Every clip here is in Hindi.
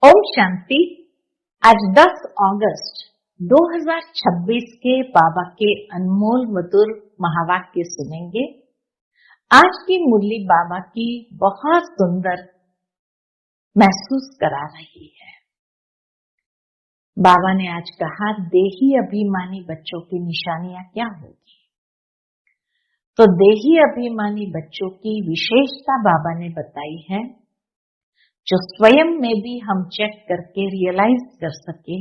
ओम शांति। आज 10 अगस्त 2026 के बाबा के अनमोल मधुर महावाक्य सुनेंगे। आज की मुरली बाबा की बहुत सुंदर महसूस करा रही है। बाबा ने आज कहा, देही अभिमानी बच्चों की निशानियां क्या होगी। तो देही अभिमानी बच्चों की विशेषता बाबा ने बताई है, जो स्वयं में भी हम चेक करके रियलाइज कर सके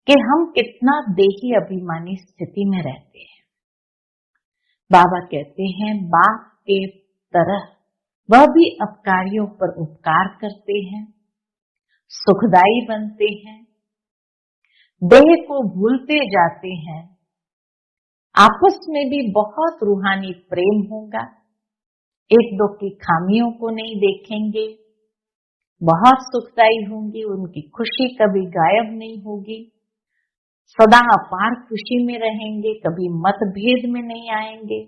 कि हम कितना देही अभिमानी स्थिति में रहते हैं। बाबा कहते हैं, बाप के तरह वह भी अपकारियों पर उपकार करते हैं, सुखदाई बनते हैं, देह को भूलते जाते हैं। आपस में भी बहुत रूहानी प्रेम होगा, एक दो की खामियों को नहीं देखेंगे, बहुत सुखदाई होंगी, उनकी खुशी कभी गायब नहीं होगी, सदा अपार खुशी में रहेंगे, कभी मतभेद में नहीं आएंगे,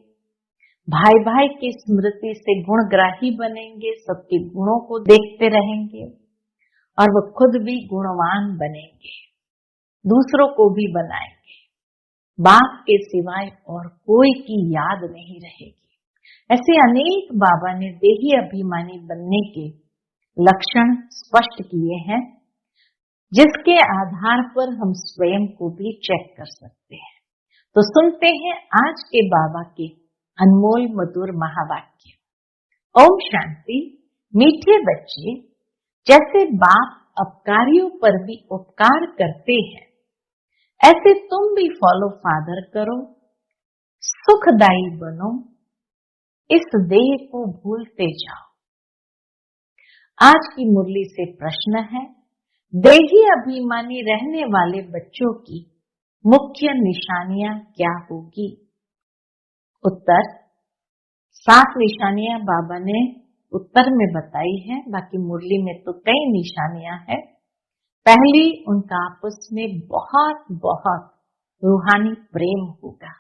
भाई भाई की स्मृति से गुणग्राही बनेंगे, सबके गुणों को देखते रहेंगे और वो खुद भी गुणवान बनेंगे, दूसरों को भी बनाएंगे। बाप के सिवाय और कोई की याद नहीं रहेगी। ऐसे अनेक बाबा ने देही अभिमानी बनने के लक्षण स्पष्ट किए हैं, जिसके आधार पर हम स्वयं को भी चेक कर सकते हैं। तो सुनते हैं आज के बाबा के अनमोल मधुर महावाक्य। ओम शांति। मीठे बच्चे, जैसे बाप अपकारियों पर भी उपकार करते हैं, ऐसे तुम भी फॉलो फादर करो, सुखदाई बनो, इस देह को भूलते जाओ। आज की मुरली से प्रश्न है, देही अभिमानी रहने वाले बच्चों की मुख्य निशानियां क्या होगी। उत्तर, 7 निशानियां बाबा ने उत्तर में बताई है, बाकी मुरली में तो कई निशानियां हैं। पहली, उनका आपस में बहुत बहुत रूहानी प्रेम होगा।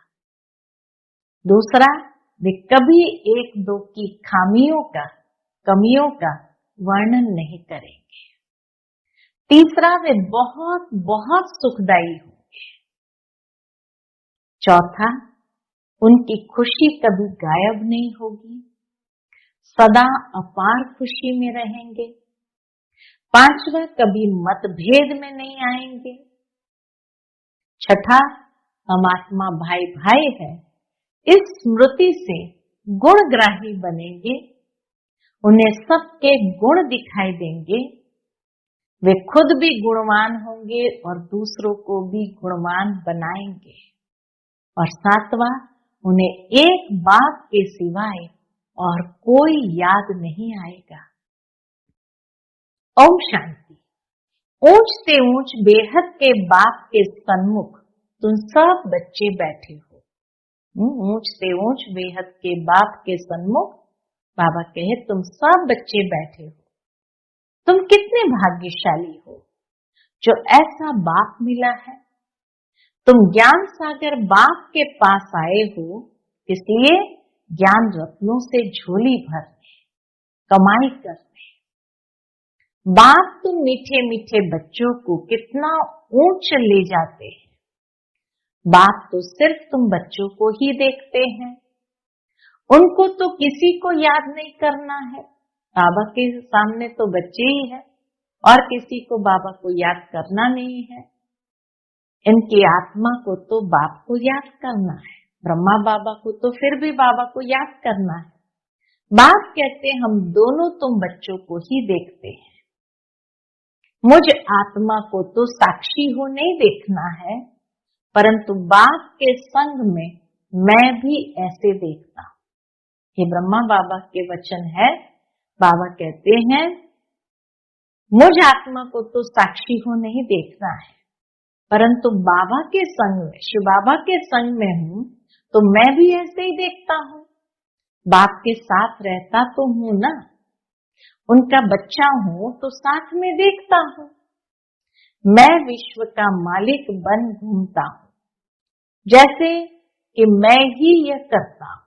दूसरा, वे कभी एक दो की खामियों का, कमियों का वर्णन नहीं करेंगे। तीसरा, वे बहुत बहुत सुखदाई होंगे। चौथा, उनकी खुशी कभी गायब नहीं होगी, सदा अपार खुशी में रहेंगे। पांचवा, कभी मतभेद में नहीं आएंगे। छठा, हम आत्मा भाई भाई है, इस स्मृति से गुणग्राही बनेंगे, उन्हें सबके गुण दिखाई देंगे, वे खुद भी गुणवान होंगे और दूसरों को भी गुणवान बनाएंगे। और सातवां, उन्हें एक बाप के सिवाय और कोई याद नहीं आएगा। ओम शांति। ऊंच से ऊंच बेहद के बाप के सन्मुख तुम सब बच्चे बैठे हो। ऊंच से ऊंच बेहद के बाप के सन्मुख बाबा कहे, तुम सब बच्चे बैठे हो। तुम कितने भाग्यशाली हो जो ऐसा बाप मिला है। तुम ज्ञान सागर बाप के पास आए हो, इसलिए ज्ञान रत्नों से झोली भरने, कमाई करने। बाप तुम मीठे मीठे बच्चों को कितना ऊंच ले जाते हैं। बाप तो सिर्फ तुम बच्चों को ही देखते हैं, उनको तो किसी को याद नहीं करना है। बाबा के सामने तो बच्चे ही है और किसी को बाबा को याद करना नहीं है। इनकी आत्मा को तो बाप को याद करना है, ब्रह्मा बाबा को तो फिर भी बाबा को याद करना है। बाप कहते, हम दोनों तुम बच्चों को ही देखते हैं। मुझ आत्मा को तो साक्षी हो नहीं देखना है, परंतु बाप के संग में मैं भी ऐसे देखता हूं। ये ब्रह्मा बाबा के वचन है। बाबा कहते हैं, मुझ आत्मा को तो साक्षी हो नहीं देखना है, परंतु बाबा के संग में, शिव बाबा के संग में हूं तो मैं भी ऐसे ही देखता हूं। बाप के साथ रहता तो हूं ना, उनका बच्चा हूं तो साथ में देखता हूं। मैं विश्व का मालिक बन घूमता हूं, जैसे कि मैं ही यह करता हूं।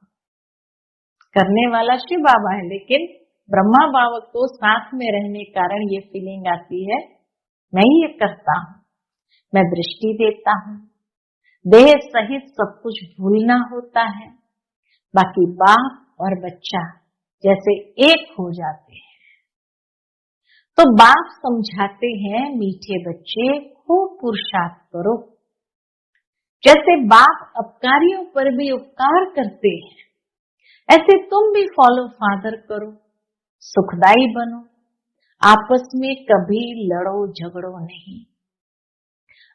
करने वाला शिव बाबा है, लेकिन ब्रह्मा बाबा को साथ में रहने के कारण ये फीलिंग आती है, मैं ही ये करता हूँ, मैं दृष्टि देता हूँ, देह सहित सब कुछ भूलना होता है। बाकी बाप और बच्चा जैसे एक हो जाते हैं। तो बाप समझाते हैं, मीठे बच्चे खूब पुरुषार्थ करो। जैसे बाप अपकारियों पर भी उपकार करते हैं, ऐसे तुम भी फॉलो फादर करो, सुखदाई बनो, आपस में कभी लड़ो झगड़ो नहीं।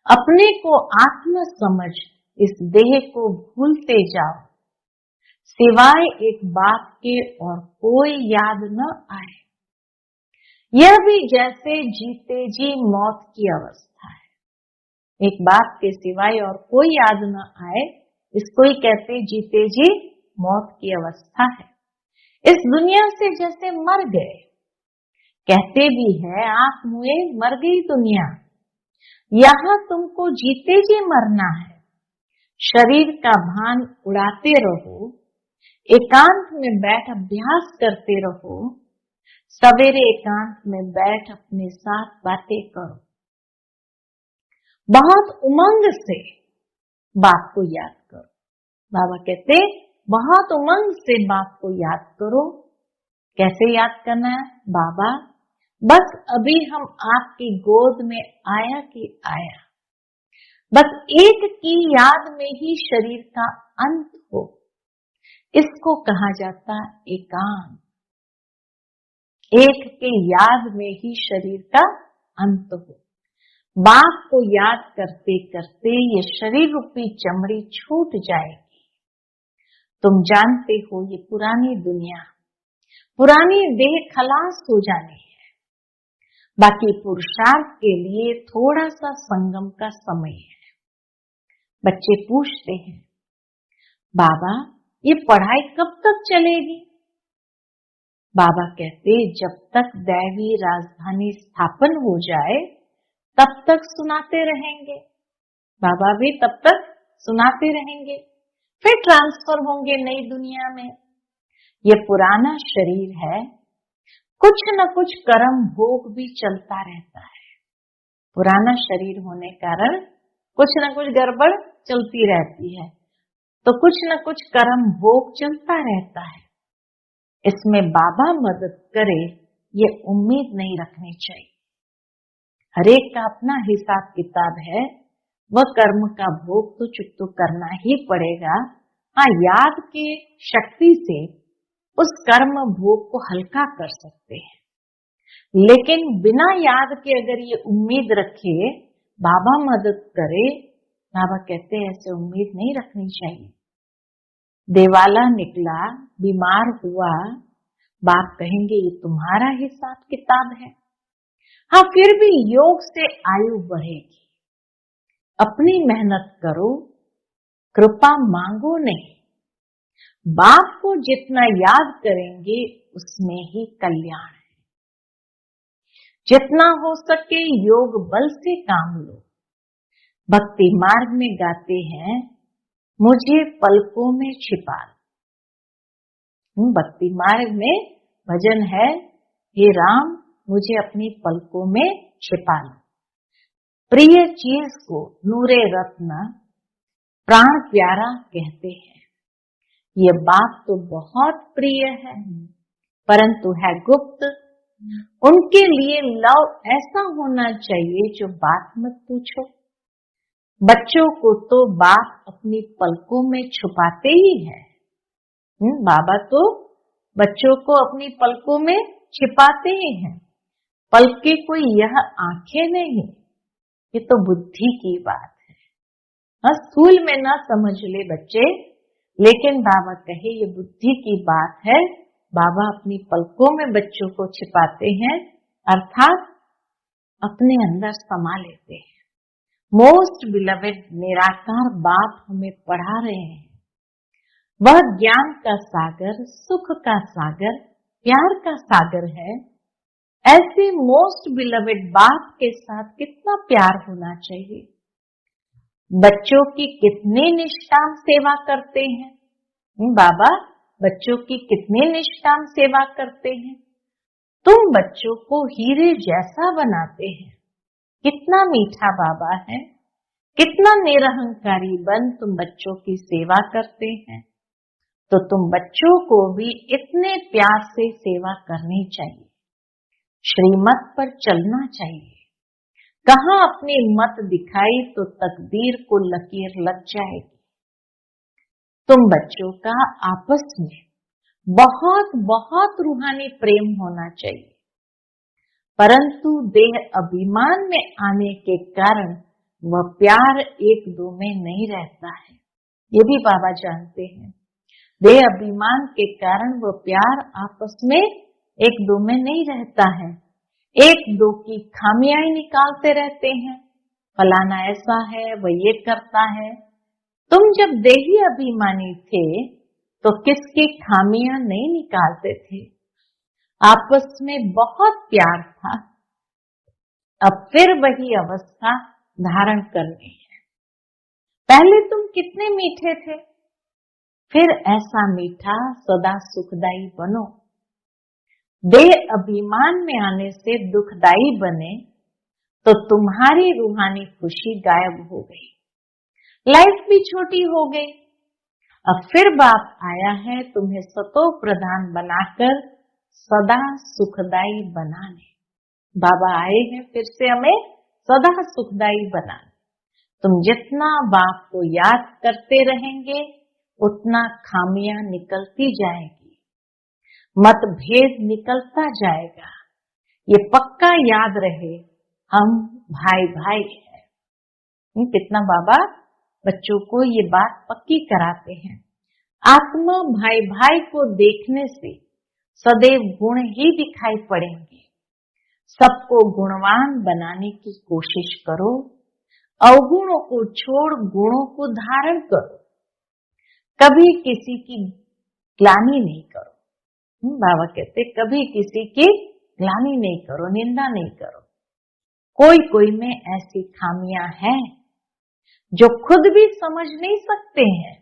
अपने को आत्मा समझ इस देह को भूलते जाओ, सिवाय एक बाप के और कोई याद न आए। यह भी जैसे जीते जी मौत की अवस्था है। एक बाप के सिवाय और कोई याद न आए, इसको ही कहते जीते जी मौत की अवस्था है। इस दुनिया से जैसे मर गए, कहते भी है आंख मुए मर गई दुनिया। यहाँ तुमको जीते जी मरना है। शरीर का भान उड़ाते रहो, एकांत में बैठ अभ्यास करते रहो। सवेरे एकांत में बैठ अपने साथ बातें करो। बहुत उमंग से बाप को याद करो। बाबा कहते बहुत उमंग से बाप को याद करो। कैसे याद करना है? बाबा बस अभी हम आपकी गोद में आया कि आया, बस एक की याद में ही शरीर का अंत हो, इसको कहा जाता एकांत। एक के याद में ही शरीर का अंत हो। बाप को याद करते करते ये शरीर रूपी चमड़ी छूट जाएगी। तुम जानते हो ये पुरानी दुनिया, पुरानी देह खलास हो जानी है। बाकी पुरुषार्थ के लिए थोड़ा सा संगम का समय है। बच्चे पूछते हैं, बाबा ये पढ़ाई कब तक चलेगी? बाबा कहते जब तक दैवी राजधानी स्थापन हो जाए तब तक सुनाते रहेंगे। बाबा भी तब तक सुनाते रहेंगे, फिर ट्रांसफर होंगे नई दुनिया में। ये पुराना शरीर है, कुछ न कुछ कर्म भोग भी चलता रहता है। पुराना शरीर होने कारण कुछ न कुछ गड़बड़ चलती रहती है, तो कुछ न कुछ कर्म भोग चलता रहता है। इसमें बाबा मदद करे ये उम्मीद नहीं रखनी चाहिए। हरेक का अपना हिसाब किताब है, वह कर्म का भोग तो चुप करना ही पड़ेगा। हाँ, याद के शक्ति से उस कर्म भोग को हल्का कर सकते हैं, लेकिन बिना याद के अगर ये उम्मीद रखे बाबा मदद करे, बाबा कहते हैं ऐसे उम्मीद नहीं रखनी चाहिए। देवाला निकला, बीमार हुआ, बाप कहेंगे ये तुम्हारा हिसाब किताब है। हाँ, फिर भी योग से आयु बढ़ेगी। अपनी मेहनत करो, कृपा मांगो नहीं। बाप को जितना याद करेंगे उसमें ही कल्याण है। जितना हो सके योग बल से काम लो। भक्ति मार्ग में गाते हैं, मुझे पलकों में छिपा लो। भक्ति मार्ग में भजन है, हे राम मुझे अपनी पलकों में छिपा लो। प्रिय चीज को नूरे रत्न प्राण प्यारा कहते हैं। ये बात तो बहुत प्रिय है, परंतु है गुप्त। उनके लिए लव ऐसा होना चाहिए जो बात मत पूछो। बच्चों को तो बाप अपनी पलकों में छुपाते ही है। बाबा तो बच्चों को अपनी पलकों में छिपाते ही हैं। पलके कोई यह आंखें नहीं, ये तो बुद्धि की बात है। स्थूल में ना समझ ले बच्चे, लेकिन बाबा कहे ये बुद्धि की बात है। बाबा अपनी पलकों में बच्चों को छिपाते हैं, अर्थात अपने अंदर समा लेते हैं। मोस्ट बिलवेड निराकार बाप हमें पढ़ा रहे हैं। वह ज्ञान का सागर, सुख का सागर, प्यार का सागर है। ऐसे मोस्ट बिलवेड बाप के साथ कितना प्यार होना चाहिए। बच्चों की कितनी निष्काम सेवा करते हैं बाबा, बच्चों की कितनी निष्काम सेवा करते हैं। तुम बच्चों को हीरे जैसा बनाते हैं। कितना मीठा बाबा है, कितना निरहंकारी बन तुम बच्चों की सेवा करते हैं। तो तुम बच्चों को भी इतने प्यार से सेवा करनी चाहिए, श्रीमत पर चलना चाहिए। कहाँ अपनी मत दिखाई तो तकदीर को लकीर लग जाएगी। तुम बच्चों का आपस में बहुत बहुत रूहानी प्रेम होना चाहिए, परंतु देह अभिमान में आने के कारण वह प्यार एक दो में नहीं रहता है। ये भी बाबा जानते हैं। देह अभिमान के कारण वह प्यार आपस में एक दो में नहीं रहता है। एक दो की खामियां ही निकालते रहते हैं। फलाना ऐसा है, वह ये करता है। तुम जब देही अभिमानी थे तो किसकी खामियां नहीं निकालते थे। आपस में बहुत प्यार था। अब फिर वही अवस्था धारण करनी है। पहले तुम कितने मीठे थे, फिर ऐसा मीठा सदा सुखदाई बनो। देह अभिमान में आने से दुखदाई बने तो तुम्हारी रूहानी खुशी गायब हो गई, लाइफ भी छोटी हो गई। अब फिर बाप आया है तुम्हें सतो प्रधान बनाकर सदा सुखदाई बनाने। बाबा आए हैं फिर से हमें सदा सुखदाई बनाने। तुम जितना बाप को याद करते रहेंगे उतना खामियां निकलती जाएगी, मतभेद निकलता जाएगा। ये पक्का याद रहे, हम भाई भाई हैं। कितना बाबा बच्चों को ये बात पक्की कराते हैं। आत्मा भाई भाई को देखने से सदैव गुण ही दिखाई पड़ेंगे। सबको गुणवान बनाने की कोशिश करो, अवगुणों को छोड़ गुणों को धारण करो। कभी किसी की ग्लानि नहीं करो। बाबा कहते कभी किसी की ग्लानि नहीं करो, निंदा नहीं करो। कोई कोई में ऐसी खामियां हैं जो खुद भी समझ नहीं सकते हैं।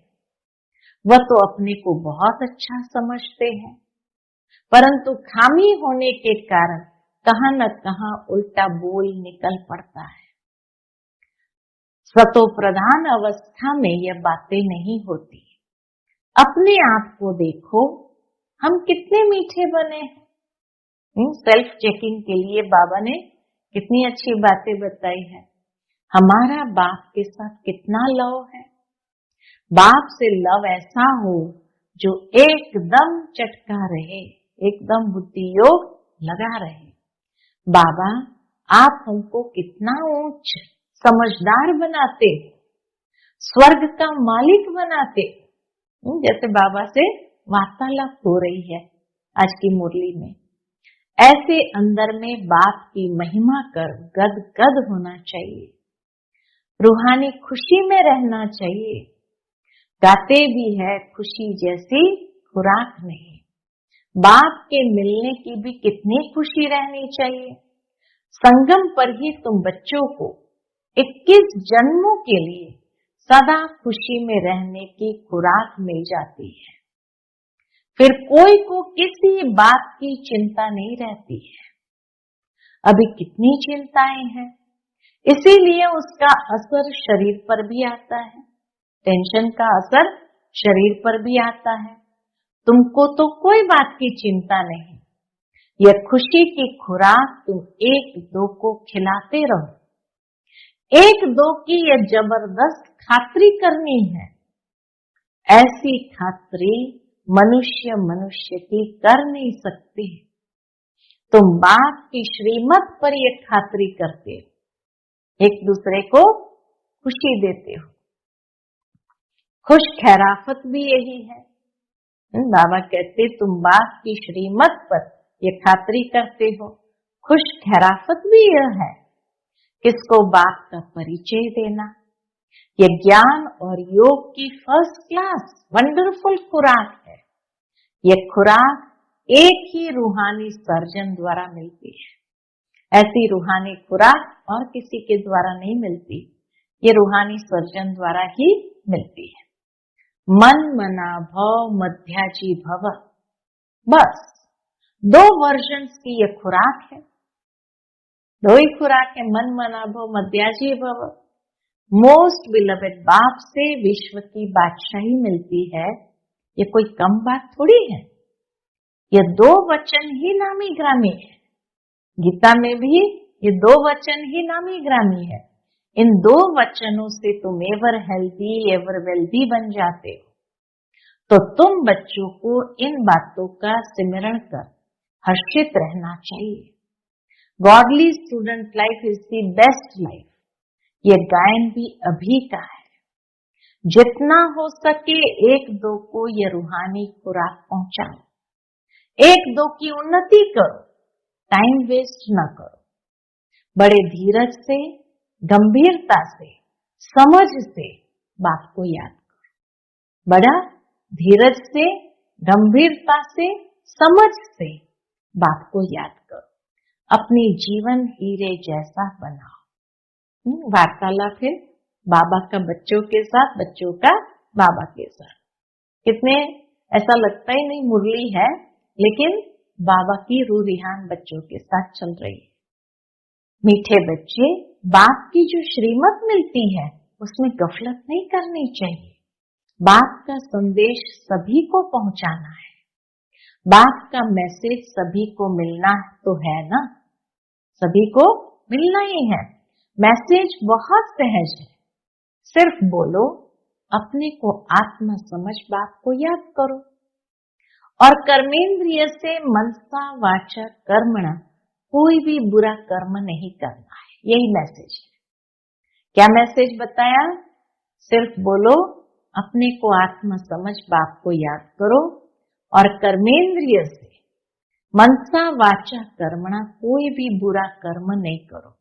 वह तो अपने को बहुत अच्छा समझते हैं, परंतु खामी होने के कारण कहां न कहां उल्टा बोल निकल पड़ता है। सतो प्रधान अवस्था में यह बातें नहीं होती। अपने आप को देखो, हम कितने मीठे बने हैं। सेल्फ चेकिंग के लिए बाबा ने कितनी अच्छी बातें बताई है। हमारा बाप के साथ कितना लव है। बाप से लव ऐसा हो जो एकदम चटका रहे, एकदम बुद्धि योग लगा रहे। बाबा आप हमको कितना ऊंच समझदार बनाते, स्वर्ग का मालिक बनाते। जैसे बाबा से वार्तालाप हो रही है आज की मुरली में, ऐसे अंदर में बाप की महिमा कर गद गद होना चाहिए। रूहानी खुशी में रहना चाहिए। गाते भी है खुशी जैसी खुराक नहीं। बाप के मिलने की भी कितनी खुशी रहनी चाहिए। संगम पर ही तुम बच्चों को 21 जन्मों के लिए सदा खुशी में रहने की खुराक मिल जाती है। फिर कोई को किसी बात की चिंता नहीं रहती है। अभी कितनी चिंताएं हैं, इसीलिए उसका असर शरीर पर भी आता है। टेंशन का असर शरीर पर भी आता है। तुमको तो कोई बात की चिंता नहीं। यह खुशी की खुराक तुम एक दो को खिलाते रहो। एक दो की यह जबरदस्त खातरी करनी है। ऐसी खातरी मनुष्य मनुष्य की कर नहीं सकती। तुम बाप की श्रीमत पर यह खातरी करते हो, एक दूसरे को खुशी देते हो। खुश खैराफत भी यही है। बाबा कहते तुम बाप की श्रीमत पर यह खातरी करते हो। खुश खैराफत भी यह है, किसको बाप का परिचय देना। यह ज्ञान और योग की फर्स्ट क्लास वंडरफुल खुराक है। यह खुराक एक ही रूहानी सर्जन द्वारा मिलती है। ऐसी रूहानी खुराक और किसी के द्वारा नहीं मिलती। ये रूहानी सर्जन द्वारा ही मिलती है। मन मना भव मध्याजी भव, बस 2 वर्जन्स की ये खुराक है। 2 ही खुराक है, मन मना भव मध्याजी भव। मोस्ट बिलवेड बाप से विश्व की बादशाही मिलती है, ये कोई कम बात थोड़ी है। ये 2 वचन ही नामी ग्रामी है। गीता में भी ये 2 वचन ही नामी ग्रामी है। इन 2 वचनों से तुम एवर हेल्दी एवर वेल्दी बन जाते हो। तो तुम बच्चों को इन बातों का सिमरण कर हर्षित रहना चाहिए। Godly student life is the best life. ये गायन भी अभी का है। जितना हो सके 1-2 को ये रूहानी खुराक पहुंचाओ, 1-2 की उन्नति करो, टाइम वेस्ट न करो। बड़े धीरज से, गंभीरता से, समझ से बात को याद करो। बड़ा धीरज से, गंभीरता से, समझ से बात को याद करो। अपनी जीवन हीरे जैसा बनाओ। वार्तालाप है बाबा का बच्चों के साथ, बच्चों का बाबा के साथ। कितने ऐसा लगता ही नहीं मुरली है, लेकिन बाबा की रूह रिहान बच्चों के साथ चल रही है। मीठे बच्चे, बाप की जो श्रीमत मिलती है उसमें गफलत नहीं करनी चाहिए। बाप का संदेश सभी को पहुंचाना है। बाप का मैसेज सभी को मिलना तो है ना, सभी को मिलना ही है। मैसेज बहुत सहज है, सिर्फ बोलो, अपने को आत्मा समझ बात को याद करो। और कर्मेंद्रिय से मनसा वाचा कर्मणा, कोई भी बुरा कर्म नहीं करना है, यही मैसेज है। क्या मैसेज बताया? सिर्फ बोलो, अपने को आत्मा समझ बात को याद करो, और कर्मेंद्रिय से मनसा वाचा कर्मणा, कोई भी बुरा कर्म नहीं करो।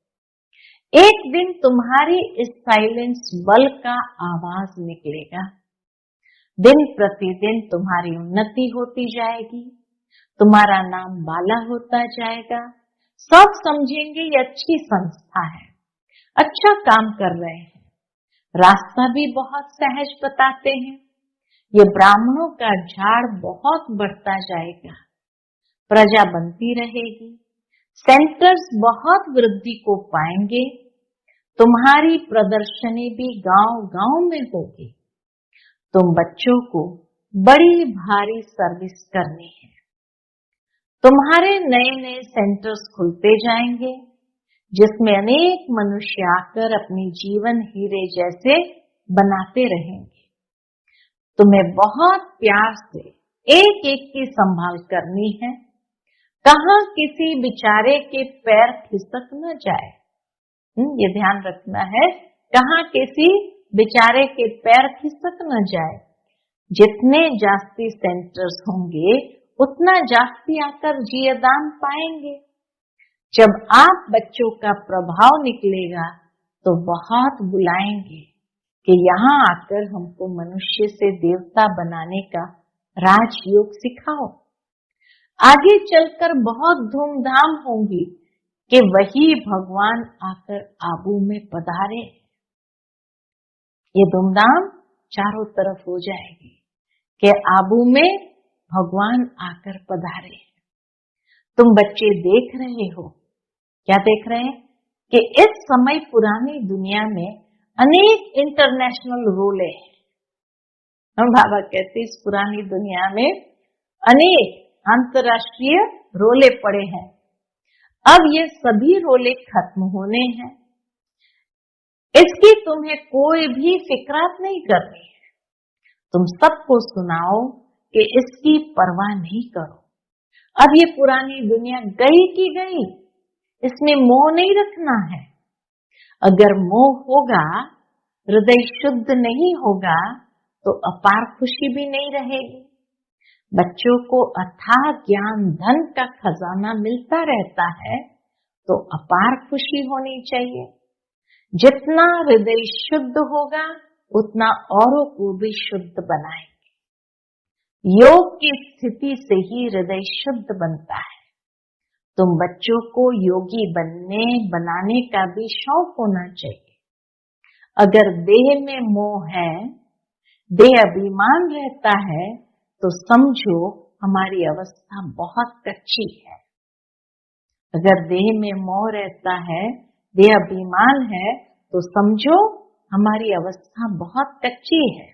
एक दिन तुम्हारी इस साइलेंस बल का आवाज निकलेगा। दिन प्रतिदिन तुम्हारी उन्नति होती जाएगी, तुम्हारा नाम बाला होता जाएगा। सब समझेंगे ये अच्छी संस्था है, अच्छा काम कर रहे हैं, रास्ता भी बहुत सहज बताते हैं। ये ब्राह्मणों का झाड़ बहुत बढ़ता जाएगा, प्रजा बनती रहेगी, सेंटर्स बहुत वृद्धि को पाएंगे। तुम्हारी प्रदर्शनी भी गांव-गांव में होगी। तुम बच्चों को बड़ी भारी सर्विस करनी है। तुम्हारे नए-नए सेंटर्स खुलते जाएंगे, जिसमें अनेक मनुष्य आकर अपनी जीवन हीरे जैसे बनाते रहेंगे। तुम्हें बहुत प्यार से एक-एक की संभाल करनी है। कहाँ किसी बेचारे के पैर खिसक न जाए, ये ध्यान रखना है। कहाँ किसी बेचारे के पैर खिसक न जाए। जितने जास्ती सेंटर्स होंगे, उतना जास्ती आकर जियदान पाएंगे। जब आप बच्चों का प्रभाव निकलेगा तो बहुत बुलाएंगे कि यहाँ आकर हमको मनुष्य से देवता बनाने का राजयोग सिखाओ। आगे चलकर बहुत धूमधाम होंगी कि वही भगवान आकर आबू में पधारे। ये धूमधाम चारों तरफ हो जाएगी कि आबू में भगवान आकर पधारे। तुम बच्चे देख रहे हो, क्या देख रहे हैं कि इस समय पुरानी दुनिया में अनेक इंटरनेशनल रोले हैं। हम बाबा कहते इस पुरानी दुनिया में अनेक अंतर्राष्ट्रीय रोले पड़े हैं। अब ये सभी रोले खत्म होने हैं। इसकी तुम्हें कोई भी फिक्रात नहीं करनी है। तुम सबको सुनाओ कि इसकी परवाह नहीं करो। अब ये पुरानी दुनिया गई की गई, इसमें मोह नहीं रखना है। अगर मोह होगा, हृदय शुद्ध नहीं होगा, तो अपार खुशी भी नहीं रहेगी। बच्चों को अथाह ज्ञान धन का खजाना मिलता रहता है, तो अपार खुशी होनी चाहिए। जितना हृदय शुद्ध होगा, उतना औरों को भी शुद्ध बनाएंगे। योग की स्थिति से ही हृदय शुद्ध बनता है। तुम बच्चों को योगी बनाने का भी शौक होना चाहिए। अगर देह में मोह है, देह अभिमान रहता है, तो समझो हमारी अवस्था बहुत कच्ची है। अगर देह में मोह रहता है, देह अभिमान है, तो समझो हमारी अवस्था बहुत कच्ची है।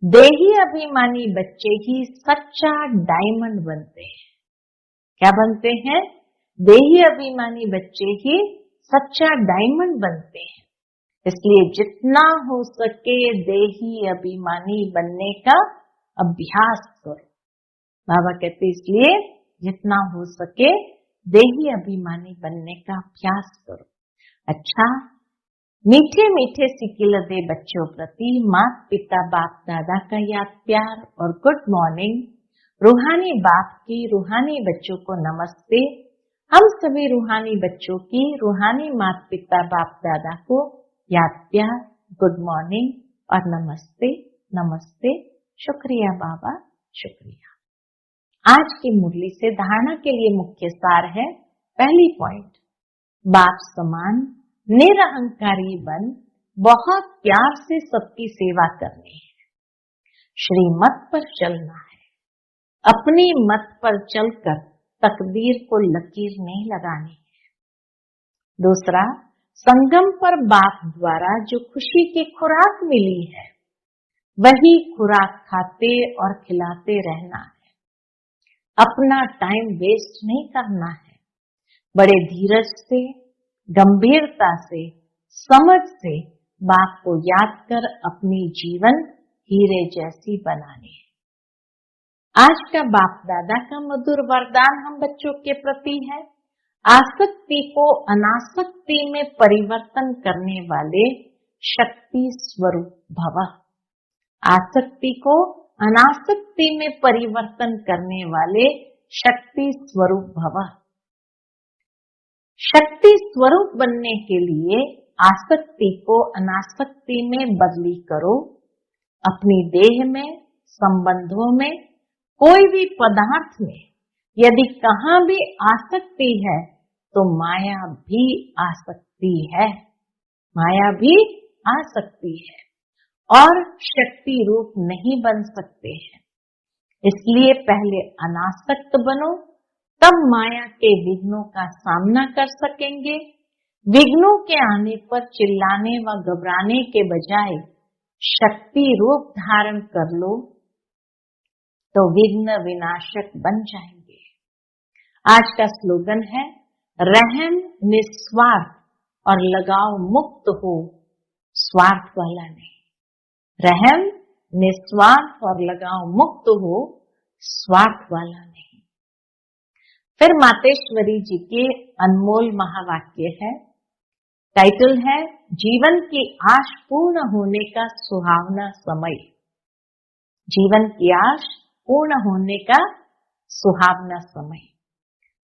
देही अभिमानी बच्चे ही सच्चा डायमंड बनते हैं। क्या बनते हैं? देही अभिमानी बच्चे ही सच्चा डायमंड बनते हैं। इसलिए जितना हो सके देही अभिमानी बनने का अभ्यास करो। बाबा कहते इसलिए जितना हो सके देही अभिमानी बनने का अभ्यास करो। अच्छा, मीठे मीठे सिकिलदे बच्चों प्रति माता पिता बाप दादा का याद प्यार और गुड मॉर्निंग। रूहानी बाप की रूहानी बच्चों को नमस्ते। हम सभी रूहानी बच्चों की रूहानी माता पिता बाप दादा को याद प्यार, गुड मॉर्निंग और नमस्ते नमस्ते। शुक्रिया बाबा, शुक्रिया। आज की मुरली से धारणा के लिए मुख्य सार है, पहली पॉइंट, बाप समान निरहंकारी बन बहुत प्यार से सबकी सेवा करनी है। श्रीमत पर चलना है, अपनी मत पर चलकर तकदीर को लकीर नहीं लगानी है। दूसरा, संगम पर बाप द्वारा जो खुशी की खुराक मिली है वही खुराक खाते और खिलाते रहना है। अपना टाइम वेस्ट नहीं करना है। बड़े धीरज से, गंभीरता से, समझ से बाप को याद कर अपनी जीवन हीरे जैसी बनानी है। आज का बाप दादा का मधुर वरदान हम बच्चों के प्रति है, आसक्ति को अनासक्ति में परिवर्तन करने वाले शक्ति स्वरूप भव। आसक्ति को अनासक्ति में परिवर्तन करने वाले शक्ति स्वरूप भव। शक्ति स्वरूप बनने के लिए आसक्ति को अनासक्ति में बदली करो। अपनी देह में, संबंधों में, कोई भी पदार्थ में यदि कहाँ भी आसक्ति है तो माया भी आ सकती है। माया भी आ सकती है और शक्ति रूप नहीं बन सकते हैं। इसलिए पहले अनासक्त बनो, तब माया के विघ्नों का सामना कर सकेंगे। विघ्नों के आने पर चिल्लाने व घबराने के बजाय शक्ति रूप धारण कर लो तो विघ्न विनाशक बन जाएंगे। आज का स्लोगन है, रहम निस्वार्थ और लगाव मुक्त हो, स्वार्थ वाला नहीं। रहम निस्वार्थ और लगाव मुक्त हो, स्वार्थ वाला नहीं। फिर मातेश्वरी जी के अनमोल महावाक्य है, टाइटल है, जीवन की आश पूर्ण होने का सुहावना समय। जीवन की आश पूर्ण होने का सुहावना समय।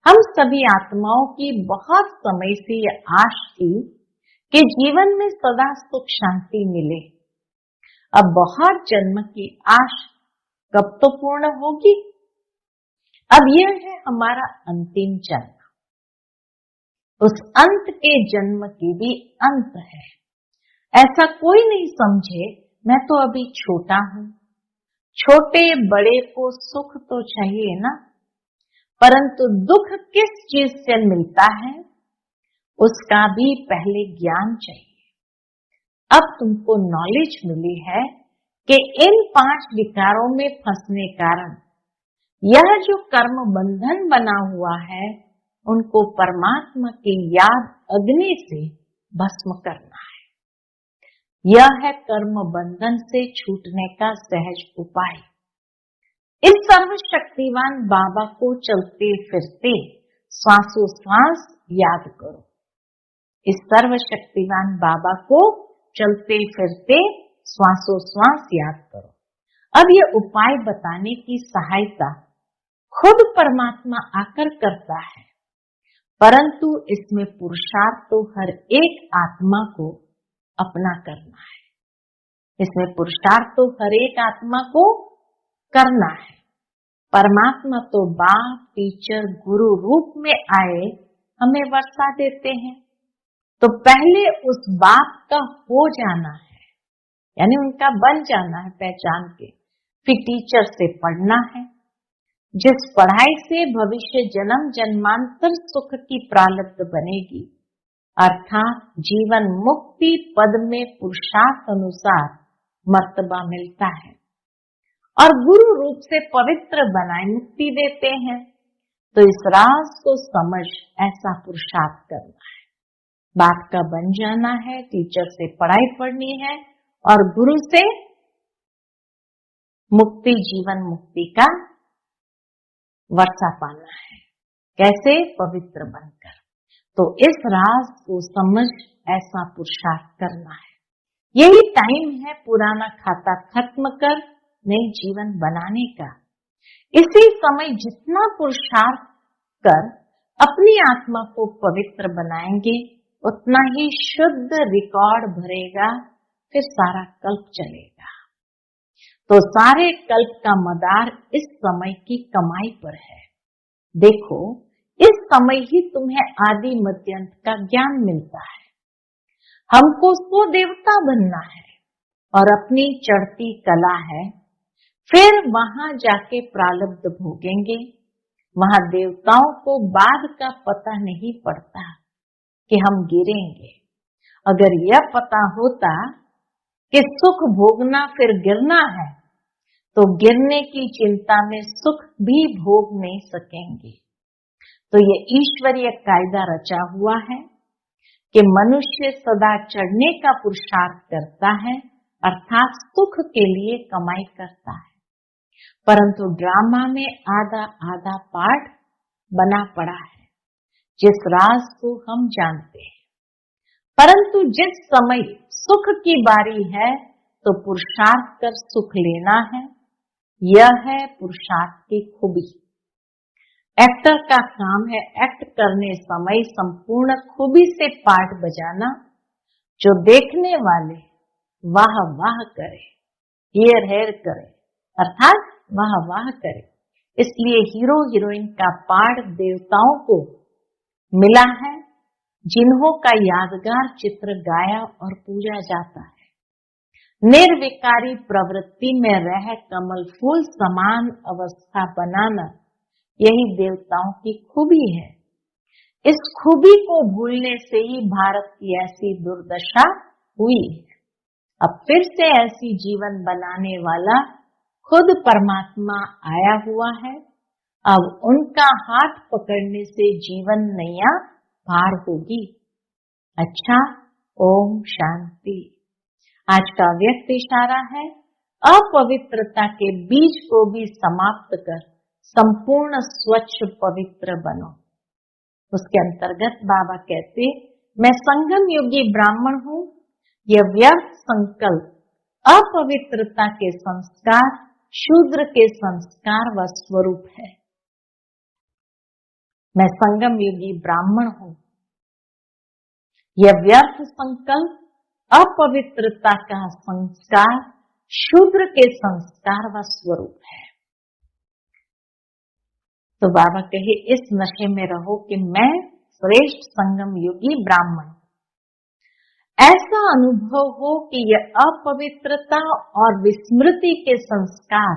हम सभी आत्माओं की बहुत समय से यह आश थी कि जीवन में सदा सुख शांति मिले। अब बहुत जन्म की आश कब तो पूर्ण होगी? अब यह है हमारा अंतिम जन्म। उस अंत के जन्म की भी अंत है। ऐसा कोई नहीं समझे मैं तो अभी छोटा हूं। छोटे बड़े को सुख तो चाहिए ना, परंतु दुख किस चीज से मिलता है उसका भी पहले ज्ञान चाहिए। अब तुमको नॉलेज मिली है कि इन 5 विकारों में फंसने कारण यह जो कर्म बंधन बना हुआ है उनको परमात्मा की याद अग्नि से भस्म करना है। यह है कर्म बंधन से छूटने का सहज उपाय। इस सर्वशक्तिवान बाबा को चलते फिरते श्वासों श्वास याद करो। इस सर्वशक्तिवान बाबा को चलते फिरते श्वासों श्वास याद करो। अब ये उपाय बताने की सहायता खुद परमात्मा आकर करता है, परंतु इसमें पुरुषार्थ तो हर एक आत्मा को अपना करना है। इसमें पुरुषार्थ तो हर एक आत्मा को करना है। परमात्मा तो बाप, टीचर, गुरु रूप में आए हमें वर्षा देते हैं, तो पहले उस बाप का हो जाना है, यानी उनका बन जाना है पहचान के। फिर टीचर से पढ़ना है, जिस पढ़ाई से भविष्य जन्म जन्मांतर सुख की प्रारब्ध बनेगी, अर्थात जीवन मुक्ति पद में पुरुषार्थ अनुसार मर्तबा मिलता है और गुरु रूप से पवित्र बनाए मुक्ति देते हैं। तो इस राज को समझ ऐसा पुरुषार्थ करना है। बाप का बन जाना है, टीचर से पढ़ाई पढ़नी है और गुरु से मुक्ति, जीवन मुक्ति का वर्षा पाना है। कैसे? पवित्र बनकर। तो इस राज को समझ ऐसा पुरुषार्थ करना है। यही टाइम है पुराना खाता खत्म कर नई जीवन बनाने का। इसी समय जितना पुरुषार्थ कर अपनी आत्मा को पवित्र बनाएंगे, उतना ही शुद्ध रिकॉर्ड भरेगा, फिर सारा कल्प चलेगा। तो सारे कल्प का मदार इस समय की कमाई पर है। देखो, इस समय ही तुम्हें आदि मध्य अंत का ज्ञान मिलता है। हमको सो देवता बनना है और अपनी चढ़ती कला है, फिर वहां जाके प्रारब्ध भोगेंगे। वहां देवताओं को बाद का पता नहीं पड़ता कि हम गिरेंगे। अगर यह पता होता कि सुख भोगना फिर गिरना है, तो गिरने की चिंता में सुख भी भोग नहीं सकेंगे। तो ये ईश्वरीय कायदा रचा हुआ है कि मनुष्य सदा चढ़ने का पुरुषार्थ करता है, अर्थात सुख के लिए कमाई करता है। परंतु ड्रामा में आधा आधा पार्ट बना पड़ा है, जिस राज को हम जानते हैं। परंतु जिस समय सुख की बारी है, तो पुरुषार्थ कर सुख लेना है। यह है पुरुषार्थ की खूबी। एक्टर का काम है एक्ट करने समय संपूर्ण खूबी से पार्ट बजाना, जो देखने वाले वाह वाह करे, हेर हेर करे, अर्थात वाह वाह करे। इसलिए हीरो हीरोइन का पार्ट देवताओं को मिला है, जिन्हों का यादगार चित्र गाया और पूजा जाता है। निर्विकारी प्रवृत्ति में रह कमल फूल समान अवस्था बनाना, यही देवताओं की खूबी है। इस खूबी को भूलने से ही भारत की ऐसी दुर्दशा हुई है। अब फिर से ऐसी जीवन बनाने वाला खुद परमात्मा आया हुआ है। अब उनका हाथ पकड़ने से जीवन नैया पार होगी। अच्छा, ओम शांति। आज का व्यक्त इशारा है, अपवित्रता के बीज को भी समाप्त कर संपूर्ण स्वच्छ पवित्र बनो। उसके अंतर्गत बाबा कहते, मैं संगम योगी ब्राह्मण हूँ। यह व्यर्थ संकल्प अपवित्रता के संस्कार, शूद्र के संस्कार व स्वरूप है। मैं संगम योगी ब्राह्मण हूँ। यह व्यर्थ संकल्प अपवित्रता का संस्कार, शूद्र के संस्कार व स्वरूप है। तो बाबा कहे, इस नशे में रहो कि मैं श्रेष्ठ संगम योगी ब्राह्मण। ऐसा अनुभव हो कि यह अपवित्रता और विस्मृति के संस्कार,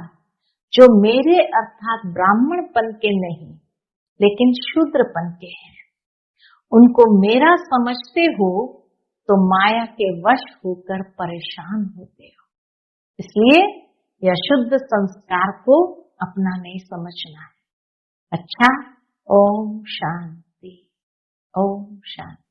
जो मेरे अर्थात ब्राह्मणपन के नहीं लेकिन शूद्रपन के हैं, उनको मेरा समझते हो तो माया के वश होकर परेशान होते हो। इसलिए यह शुद्ध संस्कार को अपना नहीं समझना है। अच्छा, ओम शांति, ओम शांति।